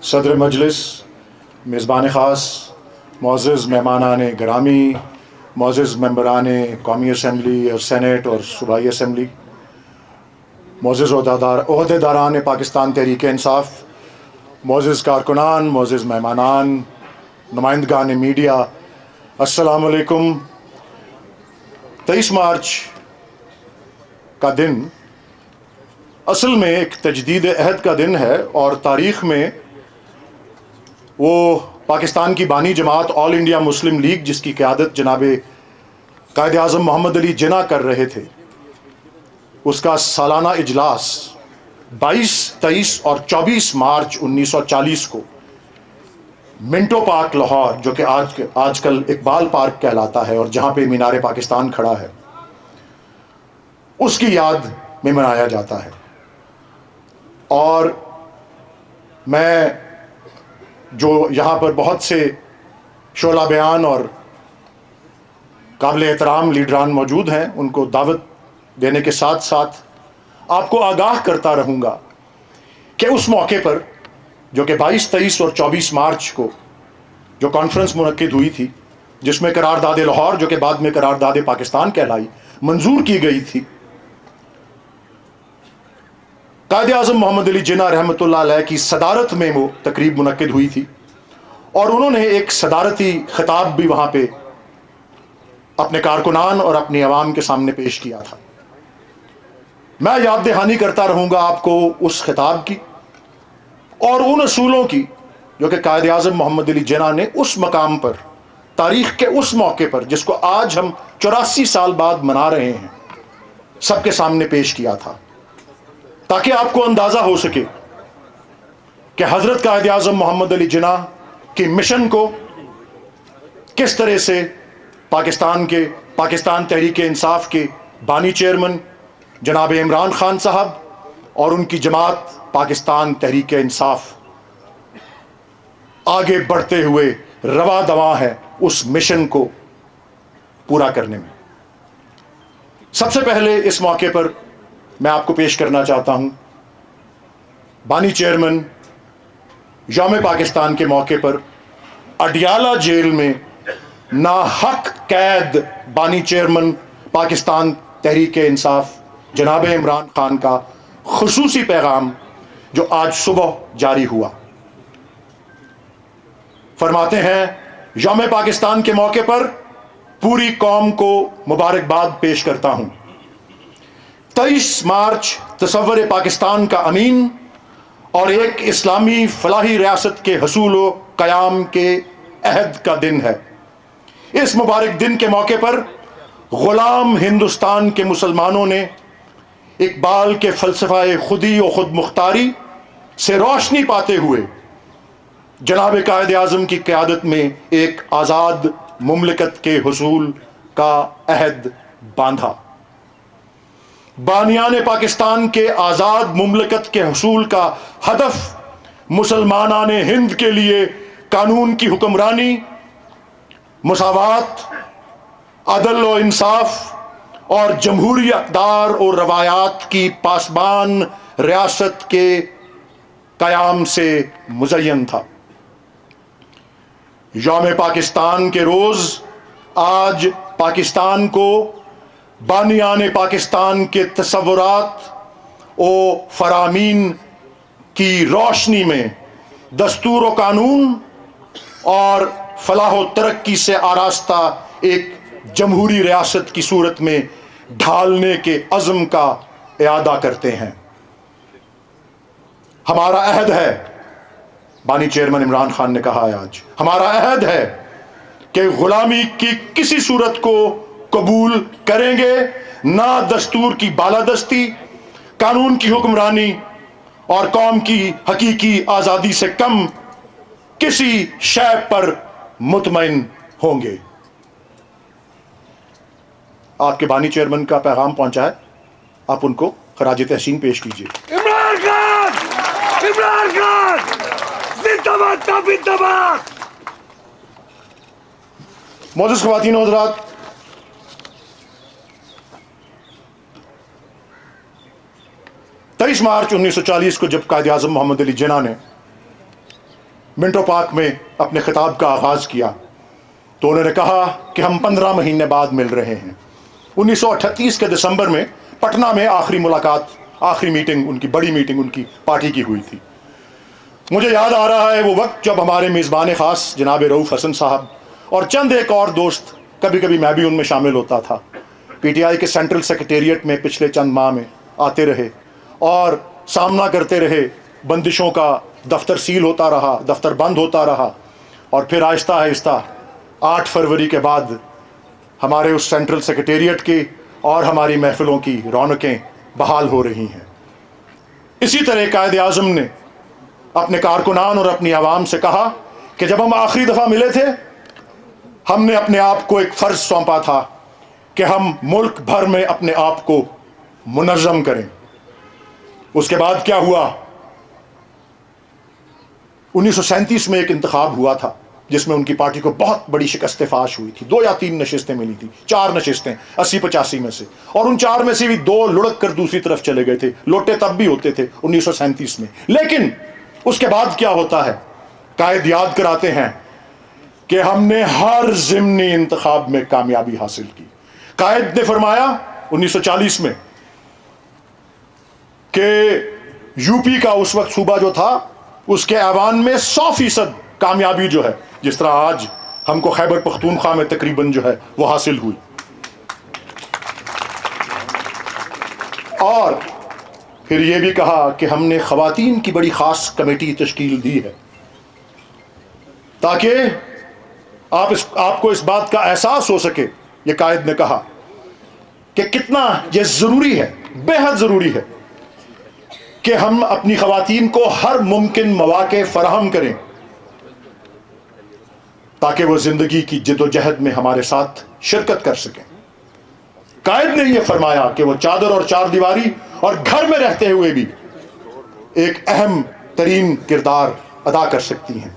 सदर मजलिस, मेज़बान ख़ास, मुअज़्ज़ज़ मेहमानान गिरामी, मुअज़्ज़ज़ मेंबरान कौमी असम्बली और सेनेट और सूबाई असम्बली, मुअज़्ज़ज़ ओहदेदारान पाकिस्तान तहरीक इंसाफ, मुअज़्ज़ज़ कारकुनान, मुअज़्ज़ज़ मेहमानान, नुमाइंदगान मीडिया, अस्सलामु अलैकुम। 23 मार्च का दिन असल में एक तजदीद अहद का दिन है और तारीख़ में वो पाकिस्तान की बानी जमात ऑल इंडिया मुस्लिम लीग, जिसकी क़यादत जनाब कायद आज़म मोहम्मद अली जिन्ना कर रहे थे, उसका सालाना इजलास 22, 23 और 24 मार्च 1940 को मिंटो पार्क लाहौर, जो कि आजकल इकबाल पार्क कहलाता है और जहाँ पे मीनार पाकिस्तान खड़ा है, उसकी याद में मनाया जाता है। और मैं जो यहाँ पर बहुत से शोला बयान और काबिल एहतराम लीडरान मौजूद हैं, उनको दावत देने के साथ साथ आपको आगाह करता रहूँगा कि उस मौके पर जो कि 22, 23 और 24 मार्च को जो कॉन्फ्रेंस मुनक्किद हुई थी, जिसमें करारदाद लाहौर, जो कि बाद में करारदाद पाकिस्तान कहलाई, मंजूर की गई थी, कायद आज़म मोहम्मद अली जिन्ना रहमतुल्लाह अलैह की सदारत में वो तकरीब मुनक्किद हुई थी और उन्होंने एक सदारती खिताब भी वहाँ पे अपने कारकुनान और अपनी आवाम के सामने पेश किया था। मैं याद दहानी करता रहूँगा आपको उस खिताब की और उन असूलों की जो कि कायद आज़म मोहम्मद अली जिन्ना ने उस मकाम पर, तारीख़ के उस मौके पर, जिसको आज हम 84 साल बाद मना रहे हैं, सबके सामने पेश किया था, ताकि आपको अंदाज़ा हो सके कि हज़रत कायद आज़म मोहम्मद अली जिन्ना की मिशन को किस तरह से पाकिस्तान तहरीक इंसाफ के बानी चेयरमैन जनाब इमरान खान साहब और उनकी जमात पाकिस्तान तहरीक इंसाफ आगे बढ़ते हुए रवा दवा है उस मिशन को पूरा करने में। सबसे पहले इस मौके पर मैं आपको पेश करना चाहता हूं बानी चेयरमैन यौम पाकिस्तान के मौके पर अडियाला जेल में नाहक कैद बानी चेयरमैन पाकिस्तान तहरीक इंसाफ जनाब इमरान खान का खुसूसी पैगाम जो आज सुबह जारी हुआ। फरमाते हैं, यौम पाकिस्तान के मौके पर पूरी कौम को मुबारकबाद पेश करता हूं। 23 मार्च तसव्वुर पाकिस्तान का अमीन और एक इस्लामी फलाही रियासत के हसूल व क़याम के अहद का दिन है। इस मुबारक दिन के मौके पर गुलाम हिंदुस्तान के मुसलमानों ने इकबाल के फ़लसफ़ा खुदी व खुद मुख्तारी से रोशनी पाते हुए जनाब कायद आज़म की क़यादत में एक आज़ाद मुमलिकत के हुसूल का अहद बांधा। बानियान पाकिस्तान के आज़ाद मुमलिकत के हुसूल का हदफ मुसलमानान हिंद के लिए कानून की हुक्मरानी, मुसावात, अदल व इंसाफ और जमहूरी अक़दार और रवायात की पासबान रियासत के क़याम से मुज़य्यन था। यौम पाकिस्तान के रोज़ आज पाकिस्तान को बानियान पाकिस्तान के तसव्वुरात और फरामीन की रोशनी में दस्तूर व कानून और फलाह व तरक्की से आरास्ता एक जमहूरी रियासत की सूरत में ढालने के अज़्म का इरादा करते हैं। हमारा अहद है, बानी चेयरमैन इमरान खान ने कहा है आज, हमारा अहद है कि गुलामी की किसी सूरत को कबूल करेंगे ना, दस्तूर की बालादस्ती, कानून की हुक्मरानी और कौम की हकीकी आज़ादी से कम किसी शय पर मुतमईन होंगे। आपके बानी चेयरमैन का पैगाम पहुंचा है, आप उनको खराज तहसीन पेश कीजिए। इमरान खान, इमरान खान जिंदाबाद, जिंदाबाद। मौजूद ख़वातीन और हज़रात, 23 मार्च 1940 को जब कायद आज़म मोहम्मद अली जिन्ना ने मिंटो पार्क में अपने खिताब का आगाज़ किया तो उन्होंने कहा कि हम 15 महीने बाद मिल रहे हैं। 1938 के दिसंबर में पटना में आखिरी मुलाकात, आखिरी मीटिंग, उनकी बड़ी मीटिंग उनकी पार्टी की हुई थी। मुझे याद आ रहा है वो वक्त जब हमारे मेज़बान ख़ास जनाब रऊफ़ हसन साहब और चंद एक और दोस्त, कभी कभी मैं भी उनमें शामिल होता था, पीटीआई के सेंट्रल सेक्रेटेरिएट में पिछले चंद माह में आते रहे और सामना करते रहे बंदिशों का। दफ्तर सील होता रहा, दफ्तर बंद होता रहा और फिर आहिस्ता आहिस्ता 8 फरवरी के बाद हमारे उस सेंट्रल सेक्रेटेरिएट की और हमारी महफिलों की रौनकें बहाल हो रही हैं। इसी तरह कायद आज़म ने अपने कारकुनान और अपनी आवाम से कहा कि जब हम आखिरी दफ़ा मिले थे, हमने अपने आप को एक फ़र्ज सौंपा था कि हम मुल्क भर में अपने आप को मुनज़्ज़म करें। उसके बाद क्या हुआ? 1937 में एक इंतखाब हुआ था जिसमें उनकी पार्टी को बहुत बड़ी शिकस्त फाश हुई थी। 2 या 3 नशिस्तें मिली थी, 4 नशिस्तें 80-85 में से, और उन 4 में से भी 2 लुढ़क कर दूसरी तरफ चले गए थे। लोटे तब भी होते थे 1937 में। लेकिन उसके बाद क्या होता है? कायद याद कराते हैं कि हमने हर ज़िमनी इंतखाब में कामयाबी हासिल की। कायद ने फरमाया 1940 में कि यूपी का उस वक्त सूबा जो था उसके ऐवान में 100% कामयाबी जो है, जिस तरह आज हमको खैबर पख्तूनख्वा में तकरीबन जो है वो हासिल हुई। और फिर ये भी कहा कि हमने ख़वातीन की बड़ी ख़ास कमेटी तश्कील दी है ताकि आपको इस बात का एहसास हो सके। ये कायद ने कहा कि कितना ये ज़रूरी है, बेहद ज़रूरी है कि हम अपनी ख़वातीन को हर मुमकिन मौक़े फ़राहम करें ताकि वो ज़िंदगी की जिद्दोजहद में हमारे साथ शिरकत कर सकें। कायद ने यह फरमाया कि वो चादर और चार दीवारी और घर में रहते हुए भी एक अहम तरीन किरदार अदा कर सकती हैं।